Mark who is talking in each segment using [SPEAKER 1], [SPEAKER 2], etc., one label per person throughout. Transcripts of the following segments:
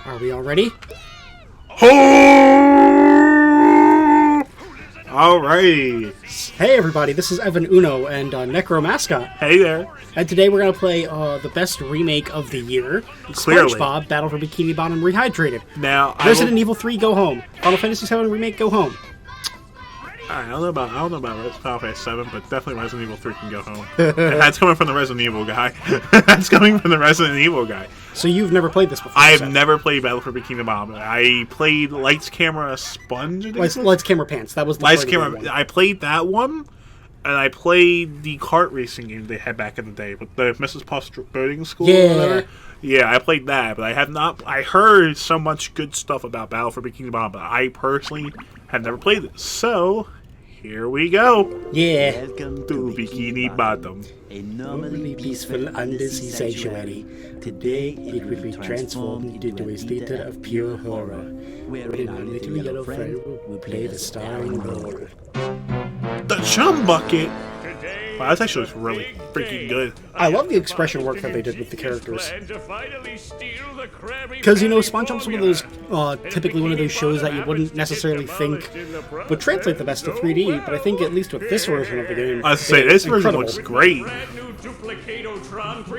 [SPEAKER 1] Are we all ready?
[SPEAKER 2] Alright.
[SPEAKER 1] Hey everybody, this is Evan Uno and NecroMascot.
[SPEAKER 2] Hey there.
[SPEAKER 1] And today we're going to play the best remake of the year,
[SPEAKER 2] Clearly.
[SPEAKER 1] SpongeBob Battle for Bikini Bottom Rehydrated.
[SPEAKER 2] Now,
[SPEAKER 1] Resident Evil 3, go home. Final Fantasy 7 Remake, go home.
[SPEAKER 2] I don't know about Final Fantasy 7, but definitely Resident Evil 3 can go home. And that's coming from the Resident Evil guy. That's coming from the Resident Evil guy.
[SPEAKER 1] So you've never played this before?
[SPEAKER 2] I have never played Battle for Bikini Bottom. I played Lights, Camera, Sponge.
[SPEAKER 1] Lights, Camera, Pants. That was the
[SPEAKER 2] Lights,
[SPEAKER 1] party
[SPEAKER 2] Camera.
[SPEAKER 1] one.
[SPEAKER 2] I played that one, and I played the kart racing game they had back in the day with the Mrs. Puff's boating school.
[SPEAKER 1] Yeah.
[SPEAKER 2] Or whatever. Yeah, I played that, but I have not. I heard so much good stuff about Battle for Bikini Bottom, but I personally have never played it. So here we go.
[SPEAKER 1] Yeah.
[SPEAKER 3] Welcome
[SPEAKER 2] To Bikini Bottom.
[SPEAKER 3] a normally peaceful undersea sanctuary. Today it will be transformed into a theater of pure horror, wherein our little yellow friend will play the starring role.
[SPEAKER 2] The Chum Bucket. Wow, that's actually really freaking good.
[SPEAKER 1] I love the expression work that they did with the characters. Because, you know, SpongeBob's one of those, typically one of those shows that you wouldn't necessarily think would translate the best to 3D, but I think at least with this version of the game,
[SPEAKER 2] I was to say, this version
[SPEAKER 1] incredible.
[SPEAKER 2] looks great.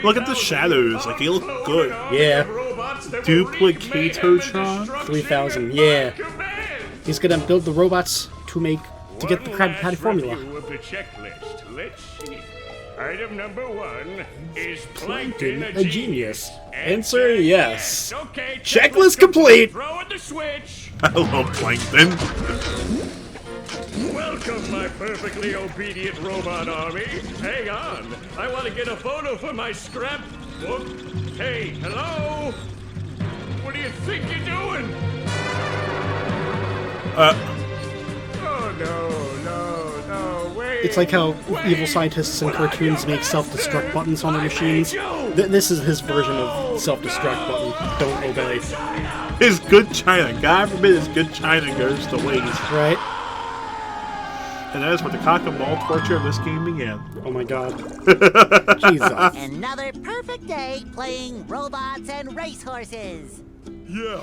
[SPEAKER 2] Look at the shadows, like they look good.
[SPEAKER 1] Yeah,
[SPEAKER 2] Duplicatotron?
[SPEAKER 1] 3000, yeah. He's gonna build the robots to get the Krabby Patty formula.
[SPEAKER 4] Of the checklist. Let's see. Item number 1 is Plankton
[SPEAKER 1] Plankton, a genius. Answer yes.
[SPEAKER 4] Okay.
[SPEAKER 1] Checklist complete.
[SPEAKER 4] Throw in the switch.
[SPEAKER 2] I love Plankton.
[SPEAKER 4] Welcome, my perfectly obedient robot army. Hang on. I want to get a photo for my scrapbook. Hey, hello? What do you think you're doing? Oh, no, wait.
[SPEAKER 1] It's like how evil scientists in cartoons make self-destruct buttons on their machines. This is his version of self-destruct button. Don't obey.
[SPEAKER 2] His good China. God forbid his good China goes to waste.
[SPEAKER 1] Right?
[SPEAKER 2] And that is where the cock and ball torture of this game began.
[SPEAKER 1] Oh my god. Jesus.
[SPEAKER 5] Another perfect day playing robots and racehorses.
[SPEAKER 6] Yeah,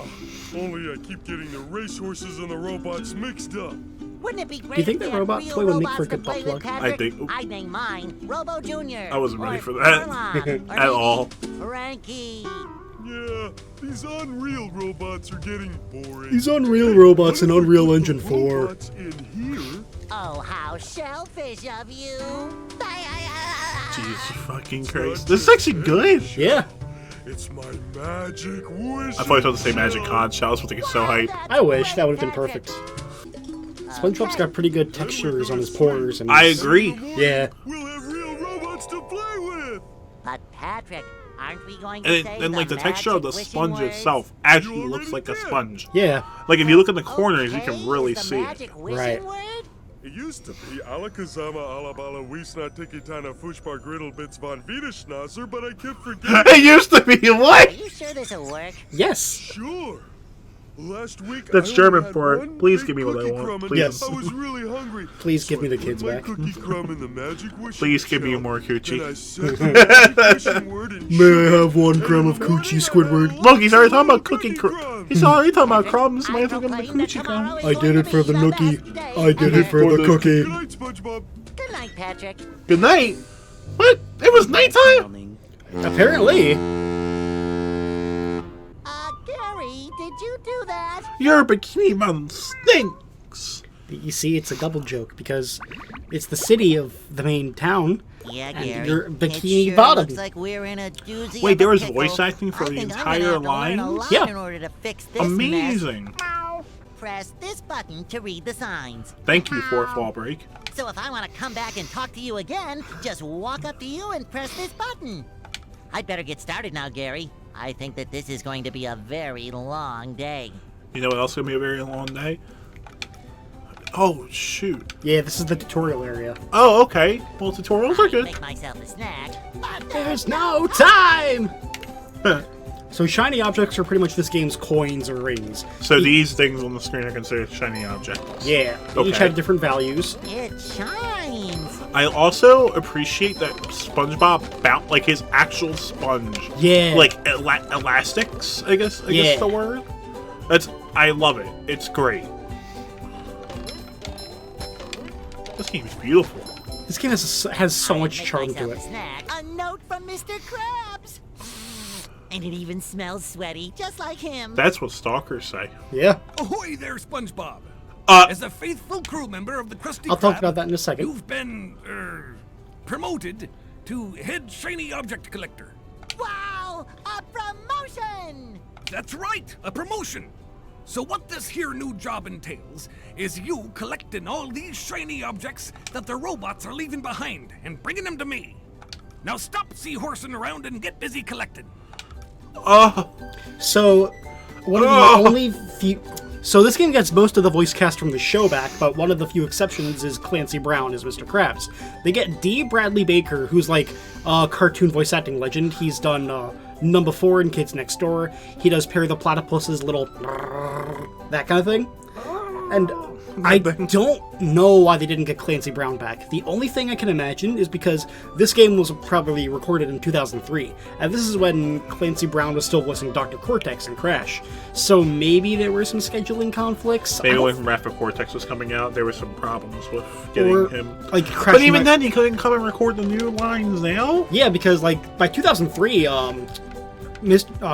[SPEAKER 6] only I keep getting the racehorses and the robots mixed up.
[SPEAKER 5] Wouldn't it be great?
[SPEAKER 1] Do you think
[SPEAKER 5] if
[SPEAKER 1] that
[SPEAKER 5] we had
[SPEAKER 1] robot
[SPEAKER 5] real
[SPEAKER 1] toy would make
[SPEAKER 5] robots
[SPEAKER 1] for a
[SPEAKER 5] to
[SPEAKER 1] good
[SPEAKER 5] play
[SPEAKER 1] butt
[SPEAKER 5] with,
[SPEAKER 1] plug?
[SPEAKER 5] Patrick?
[SPEAKER 2] I think-
[SPEAKER 5] I'd name mine Robo Jr.
[SPEAKER 2] I wasn't ready
[SPEAKER 5] or
[SPEAKER 2] for that.
[SPEAKER 5] Orlon, or
[SPEAKER 2] At all.
[SPEAKER 5] maybe Frankie.
[SPEAKER 6] Yeah, these Unreal robots are getting boring.
[SPEAKER 1] These Unreal robots in Unreal Engine 4.
[SPEAKER 6] Robots in here?
[SPEAKER 5] Oh, how shellfish of you.
[SPEAKER 2] Jesus fucking Christ. This is actually good.
[SPEAKER 1] Yeah.
[SPEAKER 6] It's my magic wish.
[SPEAKER 2] I thought I was about to say Magic Conch. I was about to get so hyped.
[SPEAKER 1] I wish. That would have been perfect. SpongeBob's got pretty good textures on his pores. And
[SPEAKER 2] I
[SPEAKER 1] his-
[SPEAKER 2] agree.
[SPEAKER 1] Yeah.
[SPEAKER 6] We'll have real robots to play with.
[SPEAKER 5] But Patrick, aren't we going to
[SPEAKER 2] And,
[SPEAKER 5] say
[SPEAKER 2] and like the texture of the
[SPEAKER 5] magic
[SPEAKER 2] sponge
[SPEAKER 5] wishing words?
[SPEAKER 2] itself actually looks like a sponge.
[SPEAKER 1] Yeah.
[SPEAKER 2] Like if you look in the corners, you
[SPEAKER 5] Okay,
[SPEAKER 2] can really
[SPEAKER 5] is the
[SPEAKER 2] see it.
[SPEAKER 5] magic wishing
[SPEAKER 1] Right.
[SPEAKER 5] word?
[SPEAKER 6] It used to be Alakazama Alabala Wiesna Tikitana Fushbar Griddle Bits von Wiederschnauzer, but I kept forgetting.
[SPEAKER 2] It used to be
[SPEAKER 5] Are
[SPEAKER 2] what?
[SPEAKER 5] you sure this'll work?
[SPEAKER 1] Yes.
[SPEAKER 6] Sure. Last week
[SPEAKER 2] That's
[SPEAKER 6] I only
[SPEAKER 2] German
[SPEAKER 6] had
[SPEAKER 2] for it.
[SPEAKER 6] one
[SPEAKER 2] Please
[SPEAKER 6] big
[SPEAKER 2] give me what I
[SPEAKER 6] cookie
[SPEAKER 2] want,
[SPEAKER 6] crumb and
[SPEAKER 2] please.
[SPEAKER 1] Yes.
[SPEAKER 6] I was really hungry.
[SPEAKER 1] Please give me the
[SPEAKER 6] I put
[SPEAKER 1] kids
[SPEAKER 6] my
[SPEAKER 1] back.
[SPEAKER 6] cookie crumb in the magic wishing
[SPEAKER 2] Please give me
[SPEAKER 6] shell.
[SPEAKER 2] more coochie.
[SPEAKER 6] Then I said the magic wishing word in
[SPEAKER 1] May I
[SPEAKER 6] sugar,
[SPEAKER 1] have 1
[SPEAKER 6] and
[SPEAKER 1] gram
[SPEAKER 6] in
[SPEAKER 1] of
[SPEAKER 6] the
[SPEAKER 1] coochie,
[SPEAKER 6] morning I
[SPEAKER 1] Squidward?
[SPEAKER 6] had
[SPEAKER 2] Look, he's already talking about
[SPEAKER 6] cookie
[SPEAKER 2] cookie
[SPEAKER 6] crumbs.
[SPEAKER 2] He's already talking about crumbs. Might
[SPEAKER 5] I
[SPEAKER 2] as well give him the
[SPEAKER 5] proclaim that
[SPEAKER 2] coochie
[SPEAKER 5] tomorrow
[SPEAKER 2] crumb.
[SPEAKER 5] is
[SPEAKER 1] I did
[SPEAKER 5] going
[SPEAKER 1] it
[SPEAKER 5] to
[SPEAKER 1] for
[SPEAKER 5] be
[SPEAKER 1] the
[SPEAKER 5] the
[SPEAKER 1] nookie.
[SPEAKER 5] best day.
[SPEAKER 1] I did it for
[SPEAKER 2] For
[SPEAKER 1] the
[SPEAKER 2] the-
[SPEAKER 1] cookie.
[SPEAKER 6] Good night, SpongeBob.
[SPEAKER 5] Good night, Patrick.
[SPEAKER 2] Good night. What? It was nighttime?
[SPEAKER 1] Apparently.
[SPEAKER 5] Gary, did you do that?
[SPEAKER 2] Your Bikini Bottom stinks.
[SPEAKER 1] You see, it's a double joke because it's the city of the main town.
[SPEAKER 5] Yeah,
[SPEAKER 1] And
[SPEAKER 5] Gary.
[SPEAKER 1] you're
[SPEAKER 5] It
[SPEAKER 1] Bikini
[SPEAKER 5] sure
[SPEAKER 1] Bottom.
[SPEAKER 5] looks like we're in a doozy
[SPEAKER 2] Wait,
[SPEAKER 5] of
[SPEAKER 2] there
[SPEAKER 5] a
[SPEAKER 2] was
[SPEAKER 5] pickle.
[SPEAKER 2] voice acting for
[SPEAKER 5] I
[SPEAKER 2] the
[SPEAKER 5] think I'm
[SPEAKER 2] entire
[SPEAKER 5] gonna have to learn a
[SPEAKER 2] lines?
[SPEAKER 5] lot
[SPEAKER 1] Yeah.
[SPEAKER 5] in order to fix this
[SPEAKER 2] Amazing.
[SPEAKER 5] mess. Press this button to read the signs.
[SPEAKER 2] Thank you, Fourth Wall Break.
[SPEAKER 5] So if I want to come back and talk to you again, just walk up to you and press this button. I'd better get started now, Gary. I think that this is going to be a very long day.
[SPEAKER 2] You know what else is going to be a very long day? Oh, shoot.
[SPEAKER 1] Yeah, this is the tutorial area.
[SPEAKER 2] Oh, okay. Well, tutorials are
[SPEAKER 5] I'd
[SPEAKER 2] good.
[SPEAKER 5] make myself a snack. But
[SPEAKER 1] There's no time! So shiny objects are pretty much this game's coins or rings.
[SPEAKER 2] So these things on the screen are considered shiny objects.
[SPEAKER 1] Yeah, they each
[SPEAKER 2] Okay.
[SPEAKER 1] have different values.
[SPEAKER 5] It shines.
[SPEAKER 2] I also appreciate that SpongeBob like his actual sponge.
[SPEAKER 1] Yeah.
[SPEAKER 2] Like elastics, I guess the word. I love it. It's great. This game's beautiful.
[SPEAKER 1] This game has so much
[SPEAKER 5] Make
[SPEAKER 1] charm to
[SPEAKER 5] myself
[SPEAKER 1] it.
[SPEAKER 5] a snack. A note from Mr. Krabs. And it even smells sweaty, just like him.
[SPEAKER 2] That's what stalkers say.
[SPEAKER 1] Yeah,
[SPEAKER 7] Ahoy there, SpongeBob!
[SPEAKER 2] Uh,
[SPEAKER 7] As a faithful crew member of the Krusty
[SPEAKER 1] I'll talk
[SPEAKER 7] Krab,
[SPEAKER 1] about that in a second.
[SPEAKER 7] You've been, promoted to head shiny object collector.
[SPEAKER 5] Wow! A promotion!
[SPEAKER 7] That's right, a promotion. So what this here new job entails is you collecting all these shiny objects that the robots are leaving behind and bringing them to me. Now stop seahorsing around and get busy collecting.
[SPEAKER 1] So, one of the only few... So this game gets most of the voice cast from the show back, but one of the few exceptions is Clancy Brown as Mr. Krabs. They get D. Bradley Baker, who's like a cartoon voice acting legend. He's done Number 4 in Kids Next Door. He does Perry the Platypus's little... that kind of thing. And I don't know why they didn't get Clancy Brown back. The only thing I can imagine is because this game was probably recorded in 2003, and this is when Clancy Brown was still voicing Dr. Cortex in Crash. So maybe there were some scheduling conflicts.
[SPEAKER 2] Maybe when Rapid Cortex was coming out, there were some problems with getting him.
[SPEAKER 1] Like Crash
[SPEAKER 2] But even then, he couldn't come and record the new lines now?
[SPEAKER 1] Yeah, because like by 2003,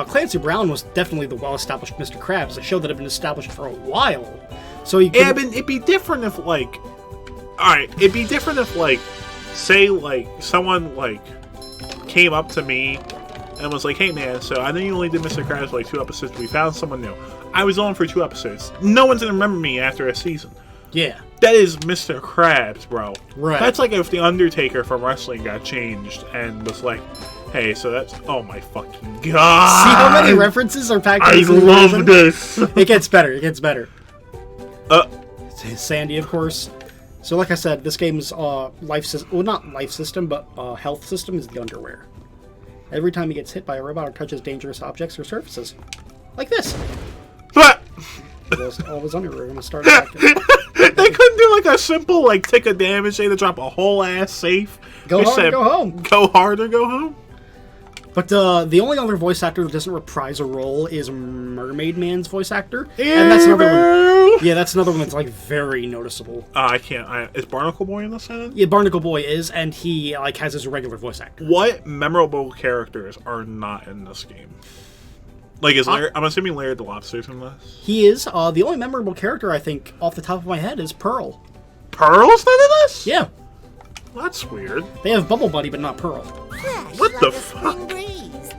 [SPEAKER 1] Clancy Brown was definitely the well-established Mr. Krabs, a show that had been established for a while. So he
[SPEAKER 2] Yeah, but it'd be different if, like... Alright, it'd be different if, like, say, like, someone, like, came up to me and was like, hey, man, so I know you only did Mr. Krabs for, like, 2 episodes, but we found someone new. I was on for 2 episodes. No one's gonna remember me after a season.
[SPEAKER 1] Yeah.
[SPEAKER 2] That is Mr. Krabs, bro.
[SPEAKER 1] Right.
[SPEAKER 2] That's like if The Undertaker from wrestling got changed and was like, hey, so that's... Oh, my fucking God!
[SPEAKER 1] See how many references are packed in
[SPEAKER 2] I
[SPEAKER 1] this little
[SPEAKER 2] love
[SPEAKER 1] version?
[SPEAKER 2] this!
[SPEAKER 1] It gets better, it gets better. Sandy, of course. So like I said, this game's life system, well, not life system, but health system is the underwear. Every time he gets hit by a robot or touches dangerous objects or surfaces. Like this.
[SPEAKER 2] But
[SPEAKER 1] All of his underwear are going to start attacking.
[SPEAKER 2] they couldn't do like a simple, like, take a damage, they had to drop a whole ass safe.
[SPEAKER 1] Go
[SPEAKER 2] They
[SPEAKER 1] hard or
[SPEAKER 2] said,
[SPEAKER 1] go home.
[SPEAKER 2] Go hard or go home?
[SPEAKER 1] But the only other voice actor that doesn't reprise a role is Mermaid Man's voice actor. And that's another one. Yeah, that's another one that's like very noticeable.
[SPEAKER 2] I can't. Is Barnacle Boy in this sentence?
[SPEAKER 1] Yeah, Barnacle Boy is, and he like has his regular voice actor.
[SPEAKER 2] What memorable characters are not in this game? Like, is Larry, I'm assuming Larry the Lobster's in this?
[SPEAKER 1] He is. The only memorable character I think off the top of my head is Pearl.
[SPEAKER 2] Pearl's not in this?
[SPEAKER 1] Yeah.
[SPEAKER 2] Well, that's weird.
[SPEAKER 1] They have Bubble Buddy, but not Pearl.
[SPEAKER 5] Fresh
[SPEAKER 2] What
[SPEAKER 5] like
[SPEAKER 2] the
[SPEAKER 5] a
[SPEAKER 2] fuck?
[SPEAKER 5] spring breeze.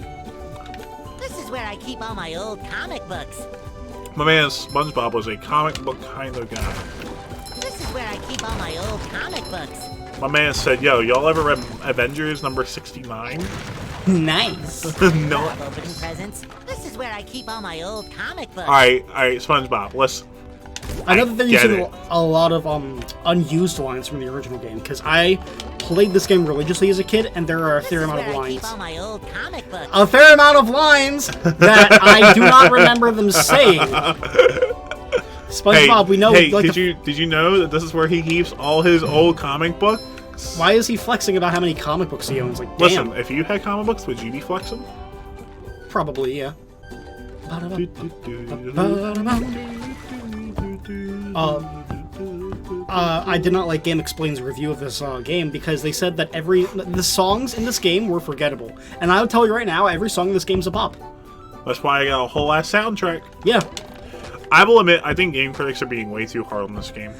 [SPEAKER 5] This is where I keep all my old comic books.
[SPEAKER 2] My man SpongeBob was a comic book kind of guy.
[SPEAKER 5] This is where I keep all my old comic books.
[SPEAKER 2] My man said, yo, y'all ever read Avengers number 69?
[SPEAKER 1] Nice.
[SPEAKER 2] No.
[SPEAKER 5] Stop opening presents. This is where I keep all my old comic books.
[SPEAKER 2] Alright, SpongeBob, let's...
[SPEAKER 1] I know that they're
[SPEAKER 2] get
[SPEAKER 1] using
[SPEAKER 2] it.
[SPEAKER 1] a lot of unused lines from the original game, because I played this game religiously as a kid, and there are a
[SPEAKER 5] This
[SPEAKER 1] fair
[SPEAKER 5] is
[SPEAKER 1] amount of
[SPEAKER 5] where I
[SPEAKER 1] lines.
[SPEAKER 5] keep all my old comic books.
[SPEAKER 1] A fair amount of lines that I do not remember them saying. SpongeBob, we know.
[SPEAKER 2] Hey,
[SPEAKER 1] like,
[SPEAKER 2] did you know that this is where he keeps all his old comic books?
[SPEAKER 1] why is he flexing about how many comic books he owns? Like, damn.
[SPEAKER 2] Listen, if you had comic books, would you be flexing?
[SPEAKER 1] Probably, yeah. I did not like Game Explain's review of this game because they said that the songs in this game were forgettable. And I would tell you right now, every song in this game's a bop.
[SPEAKER 2] That's why I got a whole ass soundtrack.
[SPEAKER 1] Yeah.
[SPEAKER 2] I will admit, I think game critics are being way too hard on this game.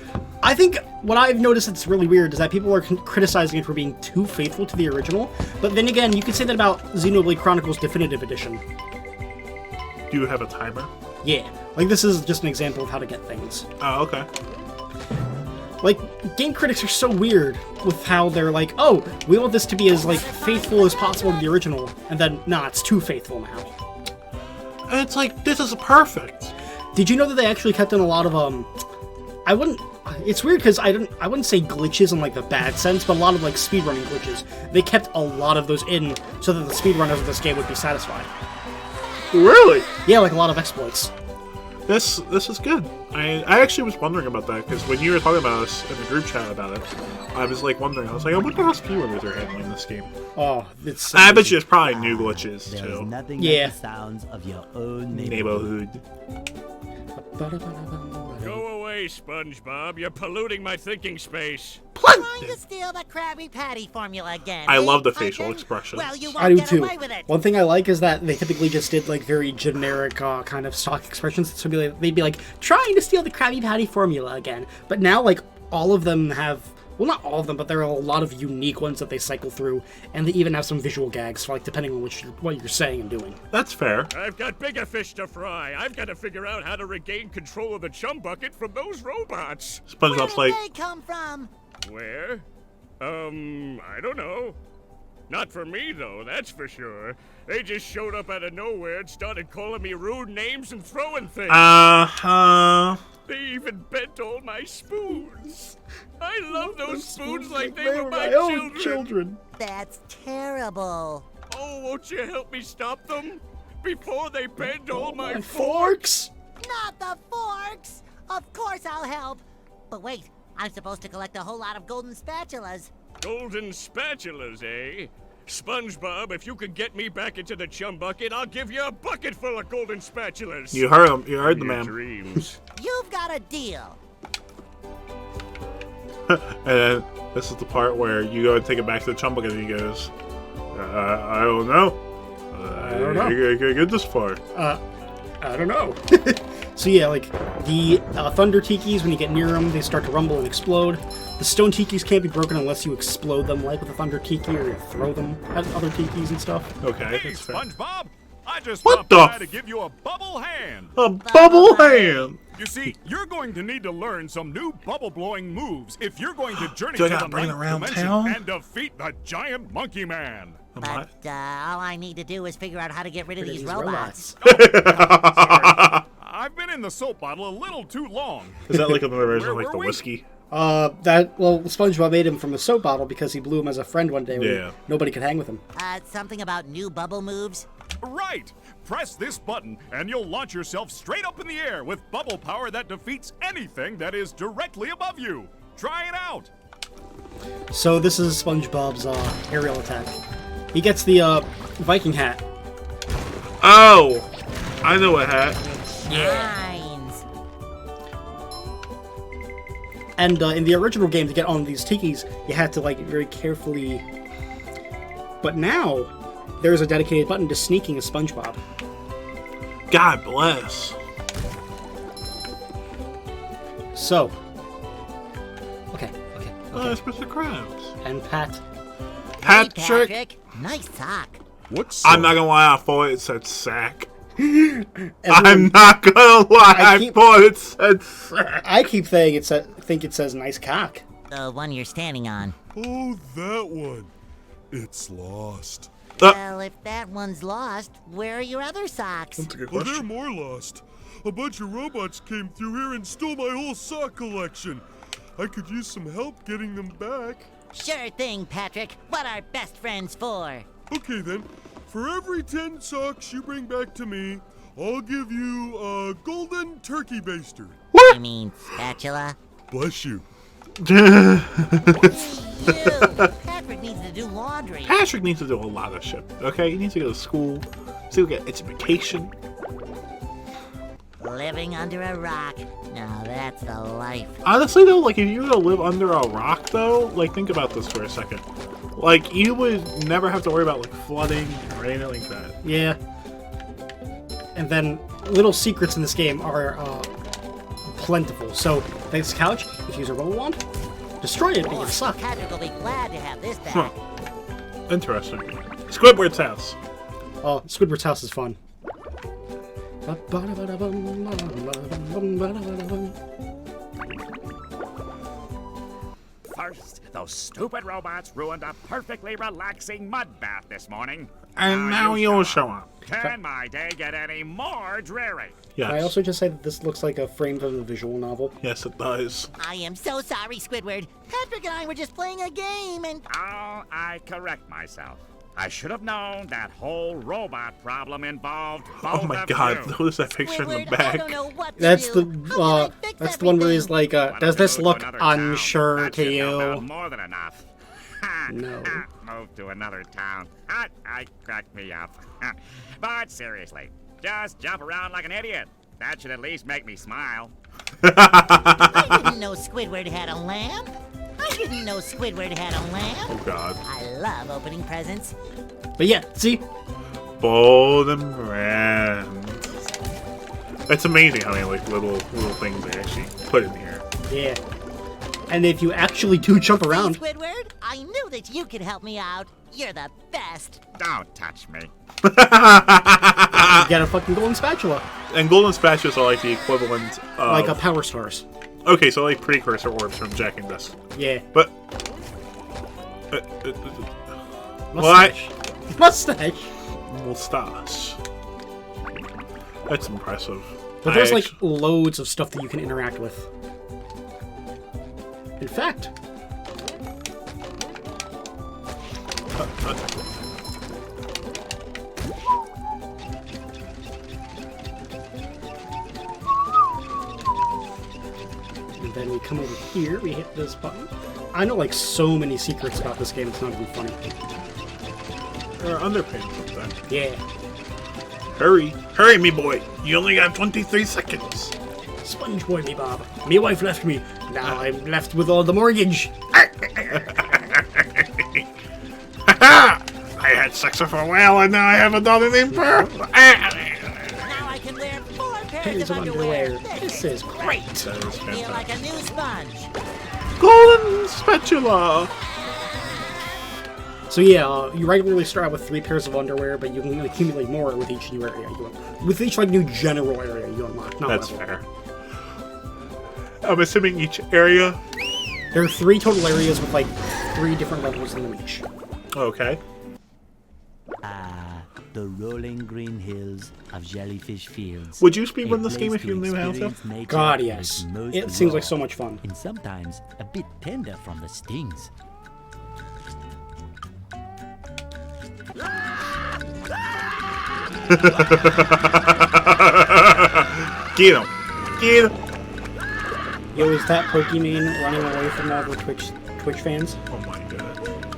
[SPEAKER 1] I think what I've noticed that's really weird is that people are criticizing it for being too faithful to the original. But then again, you could say that about Xenoblade Chronicles Definitive Edition.
[SPEAKER 2] Do you have a timer?
[SPEAKER 1] Yeah. Like, this is just an example of how to get things.
[SPEAKER 2] Oh, okay.
[SPEAKER 1] Like, game critics are so weird with how they're like, oh, we want this to be as, like, faithful as possible to the original. And then, nah, it's too faithful now.
[SPEAKER 2] And it's like, this is perfect.
[SPEAKER 1] Did you know that they actually kept in a lot of, it's weird because I wouldn't say glitches in, like, the bad sense, but a lot of, like, speedrunning glitches. They kept a lot of those in so that the speedrunners of this game would be satisfied.
[SPEAKER 2] Really?
[SPEAKER 1] Yeah, like a lot of exploits.
[SPEAKER 2] This is good. I actually was wondering about that because when you were talking about us in the group chat about it, I was like wondering. I was like, I wonder how speedrunners are handling this game.
[SPEAKER 1] Oh, it's. So
[SPEAKER 2] I bet
[SPEAKER 1] easy.
[SPEAKER 2] you it's probably new glitches
[SPEAKER 3] There's
[SPEAKER 2] too.
[SPEAKER 3] nothing
[SPEAKER 1] Yeah.
[SPEAKER 3] like the sounds of your own
[SPEAKER 2] Neighborhood.
[SPEAKER 4] Go away, SpongeBob. You're polluting my thinking space.
[SPEAKER 5] Trying to steal the Krabby Patty formula again.
[SPEAKER 2] I
[SPEAKER 5] eh,
[SPEAKER 2] love the facial
[SPEAKER 5] Ivan?
[SPEAKER 2] expressions.
[SPEAKER 5] Well, you
[SPEAKER 1] I
[SPEAKER 5] won't
[SPEAKER 1] do
[SPEAKER 5] get
[SPEAKER 1] too.
[SPEAKER 5] away with it.
[SPEAKER 1] One thing I like is that they typically just did like very generic kind of stock expressions. So they'd be like trying to steal the Krabby Patty formula again. But now like all of them have, well, not all of them, but there are a lot of unique ones that they cycle through, and they even have some visual gags, like depending on what you're saying and doing.
[SPEAKER 2] That's fair.
[SPEAKER 4] I've got bigger fish to fry. I've got to figure out how to regain control of the chum bucket from those robots.
[SPEAKER 2] SpongeBob's
[SPEAKER 5] Where
[SPEAKER 2] like,
[SPEAKER 5] did they come from?
[SPEAKER 4] Where? I don't know. Not for me, though, that's for sure. They just showed up out of nowhere and started calling me rude names and throwing things. They even bent all my spoons. I love those spoons like they were my
[SPEAKER 1] own
[SPEAKER 4] children.
[SPEAKER 5] That's terrible.
[SPEAKER 4] Oh, won't you help me stop them? Before they bend all my
[SPEAKER 1] Forks!
[SPEAKER 5] Not the forks! Of course I'll help. But wait, I'm supposed to collect a whole lot of golden spatulas.
[SPEAKER 4] Golden spatulas, eh? SpongeBob, if you could get me back into the chum bucket, I'll give you a bucket full of golden spatulas.
[SPEAKER 2] you heard him. You heard the
[SPEAKER 4] Your
[SPEAKER 2] man.
[SPEAKER 4] dreams.
[SPEAKER 5] You've got a deal.
[SPEAKER 2] And then this is the part where you go and take it back to the chum bucket and he goes, I don't know. I
[SPEAKER 1] don't know.
[SPEAKER 2] You gotta get this far.
[SPEAKER 1] I don't know. So yeah, like the thunder tikis, when you get near them, they start to rumble and explode. The stone tikis can't be broken unless you explode them, like with a thunder tiki, or you throw them at other tikis and stuff.
[SPEAKER 2] Okay,
[SPEAKER 8] Hey,
[SPEAKER 2] that's fair.
[SPEAKER 8] SpongeBob! I just
[SPEAKER 2] What
[SPEAKER 8] stopped
[SPEAKER 2] the
[SPEAKER 8] by to give you a bubble hand.
[SPEAKER 2] A bubble hand!
[SPEAKER 8] You see, you're going to need to learn some new bubble-blowing moves if you're going to journey
[SPEAKER 2] Do I
[SPEAKER 8] to
[SPEAKER 2] gotta
[SPEAKER 8] the
[SPEAKER 2] bring it
[SPEAKER 8] ninth
[SPEAKER 2] around
[SPEAKER 8] dimension
[SPEAKER 2] town?
[SPEAKER 8] and defeat the giant monkey man.
[SPEAKER 2] Am I-
[SPEAKER 5] But all I need to do is figure out how to get rid of these robots.
[SPEAKER 8] Sorry. I've been in the soap bottle a little too long.
[SPEAKER 2] Is that like another version of
[SPEAKER 8] Where
[SPEAKER 2] like the
[SPEAKER 8] were we?
[SPEAKER 2] whiskey?
[SPEAKER 1] SpongeBob made him from a soap bottle because he blew him as a friend one day when
[SPEAKER 2] Yeah.
[SPEAKER 1] nobody could hang with him.
[SPEAKER 5] Something about new bubble moves?
[SPEAKER 8] Right! Press this button and you'll launch yourself straight up in the air with bubble power that defeats anything that is directly above you. Try it out!
[SPEAKER 1] So this is SpongeBob's aerial attack. He gets the Viking hat.
[SPEAKER 2] Oh! I know a hat.
[SPEAKER 5] Mines.
[SPEAKER 1] And in the original game, to get on these tikis, you had to like very carefully. But now, there's a dedicated button to sneaking as SpongeBob.
[SPEAKER 2] God bless.
[SPEAKER 1] So. Okay.
[SPEAKER 2] Oh, it's Mr. Krabs.
[SPEAKER 1] And Pat.
[SPEAKER 5] Hey,
[SPEAKER 2] Patrick.
[SPEAKER 5] Patrick. Nice sock.
[SPEAKER 6] What's
[SPEAKER 2] I'm not gonna lie, I thought it said sack. I'm not gonna lie, I thought it said sack.
[SPEAKER 1] I keep saying think it says nice cock.
[SPEAKER 5] The one you're standing on.
[SPEAKER 6] Oh, that one. It's lost.
[SPEAKER 5] Well, if that one's lost, where are your other socks?
[SPEAKER 2] That's a good
[SPEAKER 6] Well, they're
[SPEAKER 2] question.
[SPEAKER 6] more lost. A bunch of robots came through here and stole my whole sock collection. I could use some help getting them back.
[SPEAKER 5] Sure thing, Patrick. What are best friends for?
[SPEAKER 6] Okay then, for every 10 socks you bring back to me, I'll give you a golden turkey baster.
[SPEAKER 5] You mean spatula?
[SPEAKER 6] Bless you.
[SPEAKER 5] Hey, you! Patrick needs to do laundry.
[SPEAKER 2] Patrick needs to do a lot of shit, okay? He needs to go to school, so he get education.
[SPEAKER 5] Living under a rock. Now that's the life.
[SPEAKER 2] Honestly though, like if you were to live under a rock though, like think about this for a second. Like you would never have to worry about like flooding or anything like that.
[SPEAKER 1] Yeah. And then little secrets in this game are plentiful. So this couch, if you use a roll wand, destroy it, make it suck.
[SPEAKER 5] Patrick will be glad to have this back.
[SPEAKER 2] Huh. Interesting. Squidward's house.
[SPEAKER 1] Oh, Squidward's house is fun.
[SPEAKER 9] First, those stupid robots ruined a perfectly relaxing mud bath this morning.
[SPEAKER 2] And now you'll show up.
[SPEAKER 9] Can my day get any more dreary?
[SPEAKER 2] Yes.
[SPEAKER 1] Can I also just say that this looks like a frame from a visual novel?
[SPEAKER 2] Yes, it does.
[SPEAKER 5] I am so sorry, Squidward. Patrick and I were just playing a game and...
[SPEAKER 9] Oh, I correct myself. I should have known that whole robot problem involved both
[SPEAKER 2] Oh my
[SPEAKER 9] of
[SPEAKER 2] god,
[SPEAKER 9] you.
[SPEAKER 2] notice that picture in the
[SPEAKER 5] Squidward, I
[SPEAKER 2] back.
[SPEAKER 5] don't know what to
[SPEAKER 1] That's
[SPEAKER 5] do.
[SPEAKER 1] the
[SPEAKER 5] How can I fix
[SPEAKER 1] that's the one where he's
[SPEAKER 5] everything?
[SPEAKER 1] like, does this look unsure
[SPEAKER 9] that
[SPEAKER 1] to
[SPEAKER 9] should help
[SPEAKER 1] you?
[SPEAKER 9] out more than enough.
[SPEAKER 1] No.
[SPEAKER 9] Move to another town. I cracked me up. But seriously, just jump around like an idiot. That should at least make me smile.
[SPEAKER 5] I didn't know Squidward had a lamp. I didn't know Squidward had a lamp.
[SPEAKER 2] Oh god.
[SPEAKER 5] I love opening presents.
[SPEAKER 1] But yeah, see,
[SPEAKER 2] Bold and brand. It's amazing how many like little things they actually put in here.
[SPEAKER 1] yeah. And if you actually do jump
[SPEAKER 5] See,
[SPEAKER 1] around,
[SPEAKER 5] Squidward, I knew that you could help me out. You're the best.
[SPEAKER 9] Don't touch me.
[SPEAKER 1] you get a fucking golden spatula,
[SPEAKER 2] And golden spatulas are like the equivalent of
[SPEAKER 1] like a Power Stars.
[SPEAKER 2] okay, so like precursor orbs from Jack and Dust.
[SPEAKER 1] Yeah.
[SPEAKER 2] But what?
[SPEAKER 1] Mustache.
[SPEAKER 2] Mustache. That's impressive.
[SPEAKER 1] But there's like loads of stuff that you can interact with. In fact, and then we come over here, we hit this button. I know like so many secrets about this game, it's not even funny.
[SPEAKER 2] There are underpants up there.
[SPEAKER 1] Yeah.
[SPEAKER 2] Hurry, me boy. You only got 23 seconds.
[SPEAKER 1] SpongeBob BFBB. Me wife left me. Now I'm left with all the mortgage.
[SPEAKER 2] I had sex with a whale, and now I have a daughter named Pearl.
[SPEAKER 5] Now I can wear 4 pairs
[SPEAKER 1] Pairs
[SPEAKER 5] of underwear.
[SPEAKER 1] This is great.
[SPEAKER 2] That is
[SPEAKER 5] Feel like a new sponge.
[SPEAKER 2] golden spatula.
[SPEAKER 1] So yeah, you regularly start out with 3 pairs of underwear, but you can accumulate more with each new area with each like new general area you unlock. Not
[SPEAKER 2] That's
[SPEAKER 1] level.
[SPEAKER 2] fair. I'm assuming each area.
[SPEAKER 1] There are 3 total areas with like 3 different levels in them each.
[SPEAKER 2] Okay.
[SPEAKER 3] The rolling green hills of Jellyfish Fields.
[SPEAKER 2] Would you speedrun
[SPEAKER 3] A
[SPEAKER 2] this game if
[SPEAKER 3] place
[SPEAKER 2] you
[SPEAKER 3] to
[SPEAKER 2] knew how to?
[SPEAKER 3] experience nature
[SPEAKER 1] God,
[SPEAKER 3] at
[SPEAKER 1] yes.
[SPEAKER 3] its most
[SPEAKER 1] It seems like
[SPEAKER 3] raw
[SPEAKER 1] so much fun.
[SPEAKER 3] And sometimes a bit tender from the stings.
[SPEAKER 2] Get him. Get him.
[SPEAKER 1] Yo, is that Pokemon running away from all the Twitch fans?
[SPEAKER 2] Oh my god.